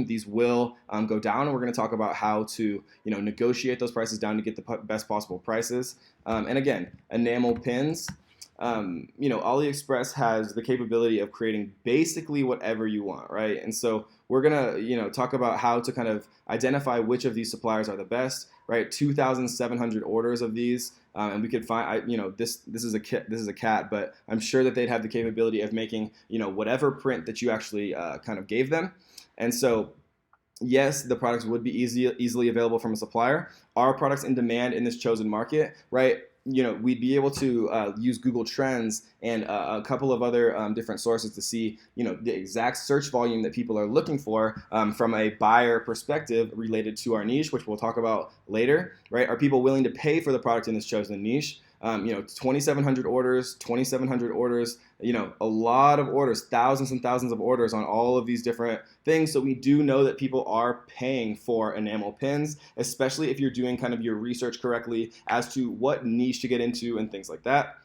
these will go down, and we're going to talk about how to negotiate those prices down to get the best possible prices. And again, enamel pins. AliExpress has the capability of creating basically whatever you want, right? And so we're gonna, talk about how to kind of identify which of these suppliers are the best, right? 2,700 orders of these, and we could find, this is a kit, this is a cat, but I'm sure that they'd have the capability of making, whatever print that you actually kind of gave them, and so. Yes, the products would be easily available from a supplier. Are products in demand in this chosen market, right? We'd be able to use Google Trends and a couple of other different sources to see, the exact search volume that people are looking for from a buyer perspective related to our niche, which we'll talk about later, right? Are people willing to pay for the product in this chosen niche? 2,700 orders, a lot of orders, thousands and thousands of orders on all of these different things. So we do know that people are paying for enamel pins, especially if you're doing kind of your research correctly as to what niche to get into and things like that.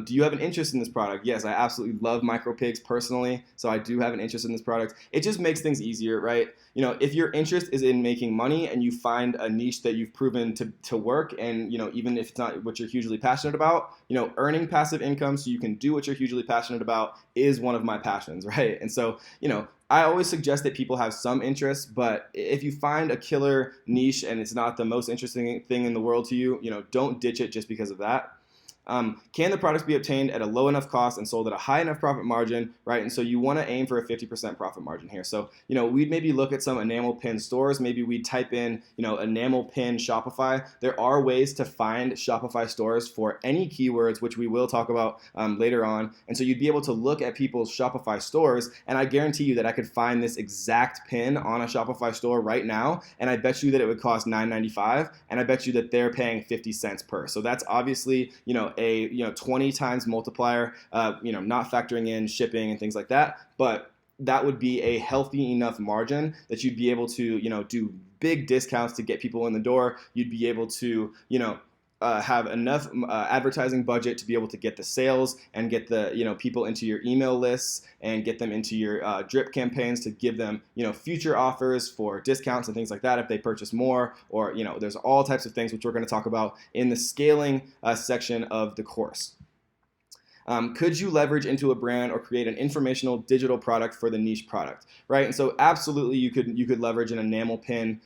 Do you have an interest in this product? Yes, I absolutely love MicroPigs personally, so I do have an interest in this product. It just makes things easier, right? If your interest is in making money and you find a niche that you've proven to work, and even if it's not what you're hugely passionate about, earning passive income so you can do what you're hugely passionate about is one of my passions, right? And so, I always suggest that people have some interest, but if you find a killer niche and it's not the most interesting thing in the world to you, don't ditch it just because of that. Can the products be obtained at a low enough cost and sold at a high enough profit margin, right? And so you want to aim for a 50% profit margin here. So, we'd maybe look at some enamel pin stores. Maybe we'd type in, enamel pin Shopify. There are ways to find Shopify stores for any keywords, which we will talk about later on. And so you'd be able to look at people's Shopify stores, and I guarantee you that I could find this exact pin on a Shopify store right now, and I bet you that it would cost $9.95, and I bet you that they're paying 50 cents per. So that's obviously, a 20 times multiplier, not factoring in shipping and things like that, but that would be a healthy enough margin that you'd be able to, do big discounts to get people in the door. You'd be able to, have enough advertising budget to be able to get the sales and get the people into your email lists and get them into your drip campaigns to give them future offers for discounts and things like that if they purchase more, or there's all types of things which we're going to talk about in the scaling section of the course. Could you leverage into a brand or create an informational digital product for the niche product, right? And so absolutely you could leverage an enamel pin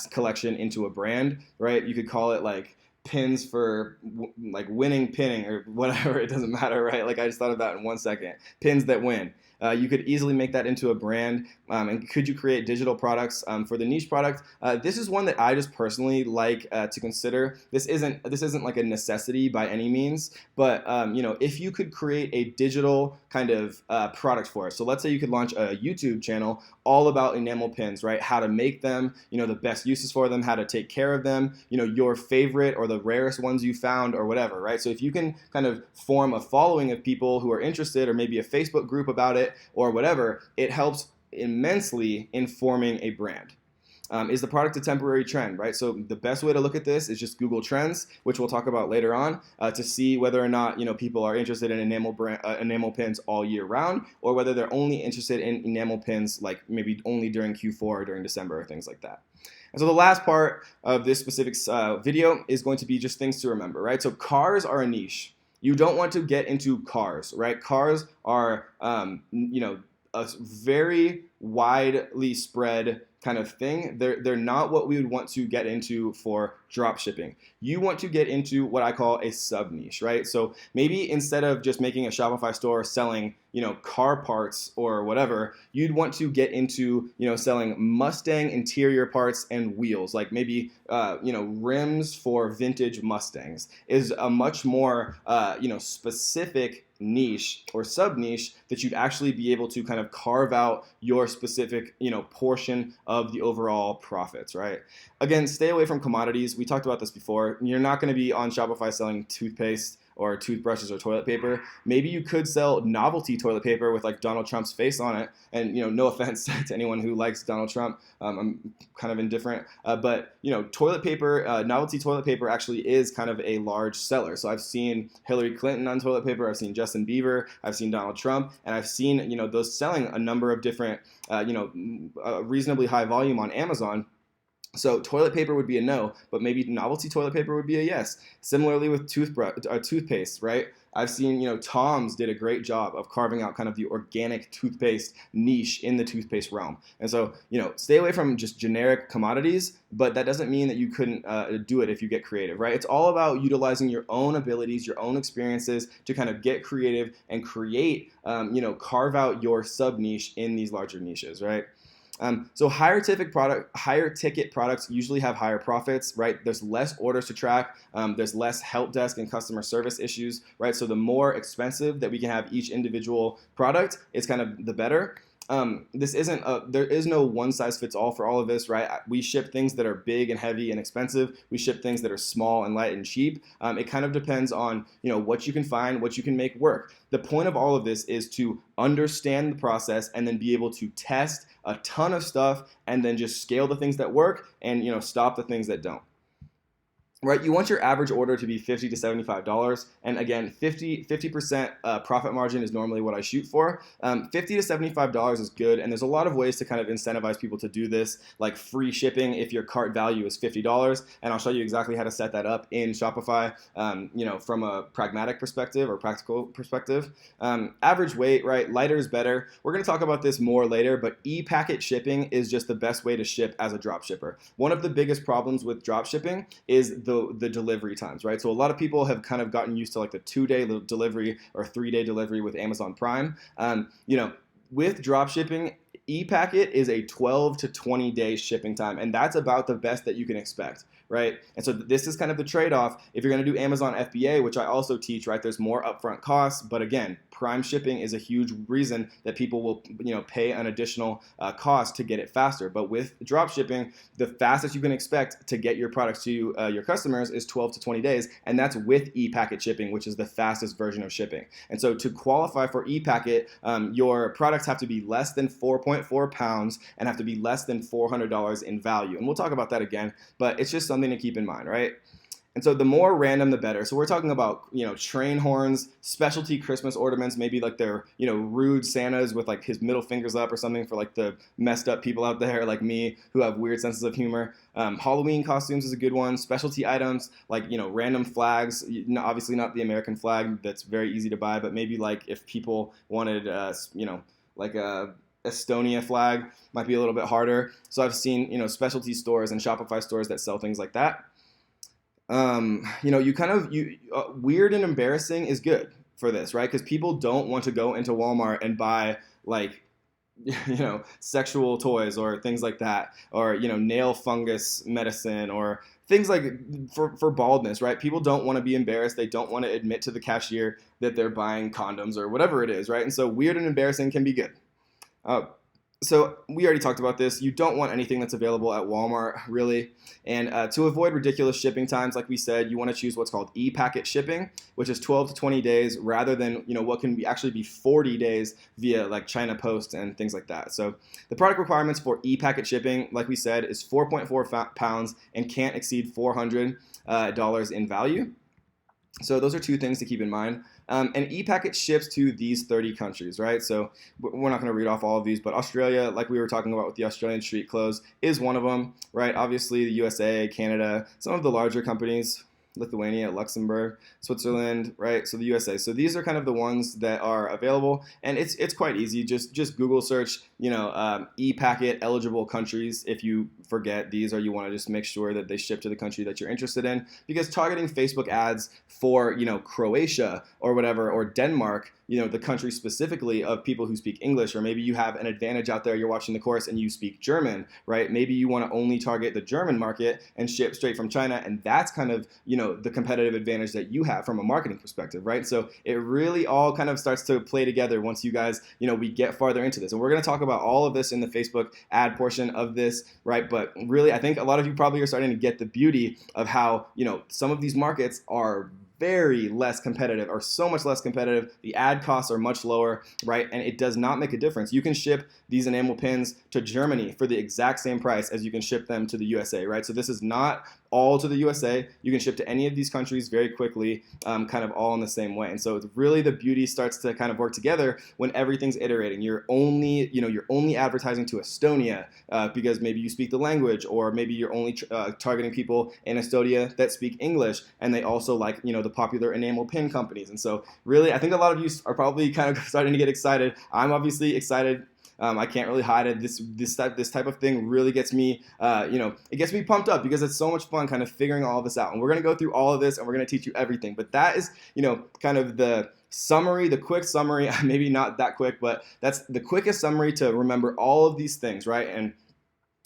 collection into a brand, right? You could call it like pins for like winning pinning or whatever, it doesn't matter, right? Like I just thought of that in 1 second. Pins that win. You could easily make that into a brand. And could you create digital products for the niche product? This is one that I just personally like to consider. This isn't like a necessity by any means, but if you could create a digital kind of product for it. So let's say you could launch a YouTube channel all about enamel pins, right? How to make them, the best uses for them, how to take care of them, your favorite or the rarest ones you found or whatever, right? So if you can kind of form a following of people who are interested, or maybe a Facebook group about it or whatever, it helps immensely in forming a brand. Is the product a temporary trend, right? So the best way to look at this is just Google Trends, which we'll talk about later on, to see whether or not people are interested in enamel pins all year round, or whether they're only interested in enamel pins like maybe only during Q4 or during December or things like that. And so the last part of this specific video is going to be just things to remember, right? So cars are a niche. You don't want to get into cars, right? Cars are, a very widely spread kind of thing. They're not what we would want to get into for drop shipping. You want to get into what I call a sub niche, right? So maybe instead of just making a Shopify store selling, car parts or whatever, you'd want to get into, selling Mustang interior parts and wheels, like maybe, rims for vintage Mustangs is a much more, specific niche or sub niche that you'd actually be able to kind of carve out your specific, portion of the overall profits, right? Again, stay away from commodities. We talked about this before. You're not going to be on Shopify selling toothpaste or toothbrushes or toilet paper. Maybe you could sell novelty toilet paper with like Donald Trump's face on it. And no offense to anyone who likes Donald Trump, I'm kind of indifferent. But toilet paper, novelty toilet paper actually is kind of a large seller. So I've seen Hillary Clinton on toilet paper, I've seen Justin Bieber, I've seen Donald Trump, and I've seen those selling a number of different reasonably high volume on Amazon. So toilet paper would be a no, but maybe novelty toilet paper would be a yes. Similarly with toothpaste, right? I've seen, Tom's did a great job of carving out kind of the organic toothpaste niche in the toothpaste realm. And so, stay away from just generic commodities, but that doesn't mean that you couldn't do it if you get creative, right? It's all about utilizing your own abilities, your own experiences to kind of get creative and create, carve out your sub niche in these larger niches, right? So higher ticket products usually have higher profits, right? There's less orders to track. There's less help desk and customer service issues, right? So the more expensive that we can have each individual product, it's kind of the better. There is no one size fits all for all of this, right? We ship things that are big and heavy and expensive. We ship things that are small and light and cheap. It kind of depends on, what you can find, what you can make work. The point of all of this is to understand the process and then be able to test a ton of stuff and then just scale the things that work and, stop the things that don't. Right, you want your average order to be $50 to $75, and again, 50% profit margin is normally what I shoot for. $50 to $75 is good, and there's a lot of ways to kind of incentivize people to do this, like free shipping if your cart value is $50, and I'll show you exactly how to set that up in Shopify, from a pragmatic perspective or practical perspective. Average weight, right, lighter is better. We're going to talk about this more later, but e-packet shipping is just the best way to ship as a drop shipper. One of the biggest problems with drop shipping is the delivery times, right? So a lot of people have kind of gotten used to like the 2-day delivery or 3-day delivery with Amazon Prime. With drop shipping, ePacket is a 12 to 20 day shipping time, and that's about the best that you can expect, right? And so this is kind of the trade-off. If you're going to do Amazon FBA, which I also teach, right, there's more upfront costs, but again, Prime shipping is a huge reason that people will, pay an additional cost to get it faster. But with drop shipping, the fastest you can expect to get your products to your customers is 12 to 20 days, and that's with e-packet shipping, which is the fastest version of shipping. And so to qualify for e-packet, your products have to be less than 4.4 pounds and have to be less than $400 in value. And we'll talk about that again, but it's just something to keep in mind, right? And so the more random, the better. So we're talking about, train horns, specialty Christmas ornaments, maybe like they're, rude Santas with like his middle fingers up or something for like the messed up people out there like me who have weird senses of humor. Halloween costumes is a good one. Specialty items like, random flags, obviously not the American flag. That's very easy to buy, but maybe like if people wanted, like a Estonia flag might be a little bit harder. So I've seen, specialty stores and Shopify stores that sell things like that. Weird and embarrassing is good for this, right? Because people don't want to go into Walmart and buy like, sexual toys or things like that, or, nail fungus medicine or things like for baldness, right? People don't want to be embarrassed. They don't want to admit to the cashier that they're buying condoms or whatever it is, right? And so weird and embarrassing can be good. So we already talked about this. You don't want anything that's available at Walmart, really. And to avoid ridiculous shipping times, like we said, you want to choose what's called e-packet shipping, which is 12 to 20 days rather than, what can actually be 40 days via like China Post and things like that. So the product requirements for e-packet shipping, like we said, is 4.4 pounds and can't exceed $400 in value. So those are two things to keep in mind. And ePacket ships to these 30 countries, right? So we're not going to read off all of these, but Australia, like we were talking about with the Australian street clothes, is one of them, right? Obviously, the USA, Canada, some of the larger companies, Lithuania, Luxembourg, Switzerland, right? So the USA. So these are kind of the ones that are available, and it's quite easy. Just Google search, e-packet eligible countries if you forget these, or you want to just make sure that they ship to the country that you're interested in. Because targeting Facebook ads for, Croatia or whatever, or Denmark, the country specifically of people who speak English, or maybe you have an advantage out there, you're watching the course and you speak German, right? Maybe you want to only target the German market and ship straight from China, and that's kind of, the competitive advantage that you have from a marketing perspective, right? So it really all kind of starts to play together once you guys, we get farther into this. And we're going to talk about all of this in the Facebook ad portion of this, right? But really, I think a lot of you probably are starting to get the beauty of how, some of these markets are very less competitive, or so much less competitive. The ad costs are much lower, right? And it does not make a difference. You can ship these enamel pins to Germany for the exact same price as you can ship them to the USA, right? So this is not all to the USA. You can ship to any of these countries very quickly, kind of all in the same way. And so it's really, the beauty starts to kind of work together when everything's iterating. You're only advertising to Estonia because maybe you speak the language, or maybe you're only targeting people in Estonia that speak English, and they also like, the popular enamel pin companies. And so really, I think a lot of you are probably kind of starting to get excited. I'm obviously excited. I can't really hide it. This type of thing really gets me, it gets me pumped up, because it's so much fun kind of figuring all of this out. And we're going to go through all of this, and we're going to teach you everything. But that is, kind of the summary, the quick summary, maybe not that quick, but that's the quickest summary to remember all of these things, right? And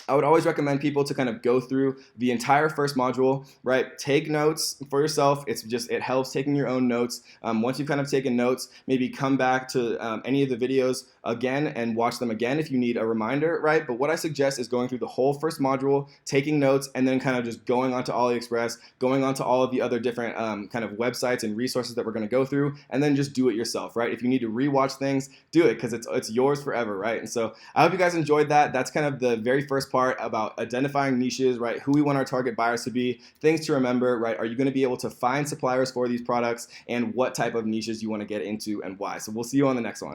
I would always recommend people to kind of go through the entire first module, right? Take notes for yourself. It helps taking your own notes. Once you've kind of taken notes, maybe come back to any of the videos again and watch them again if you need a reminder, right? But what I suggest is going through the whole first module, taking notes, and then kind of just going onto AliExpress, going onto all of the other different kind of websites and resources that we're going to go through, and then just do it yourself, right? If you need to rewatch things, do it, because it's yours forever, right? And so I hope you guys enjoyed that. That's kind of the very first part about identifying niches, right? Who we want our target buyers to be, things to remember, right? Are you going to be able to find suppliers for these products, and what type of niches you want to get into and why? So we'll see you on the next one.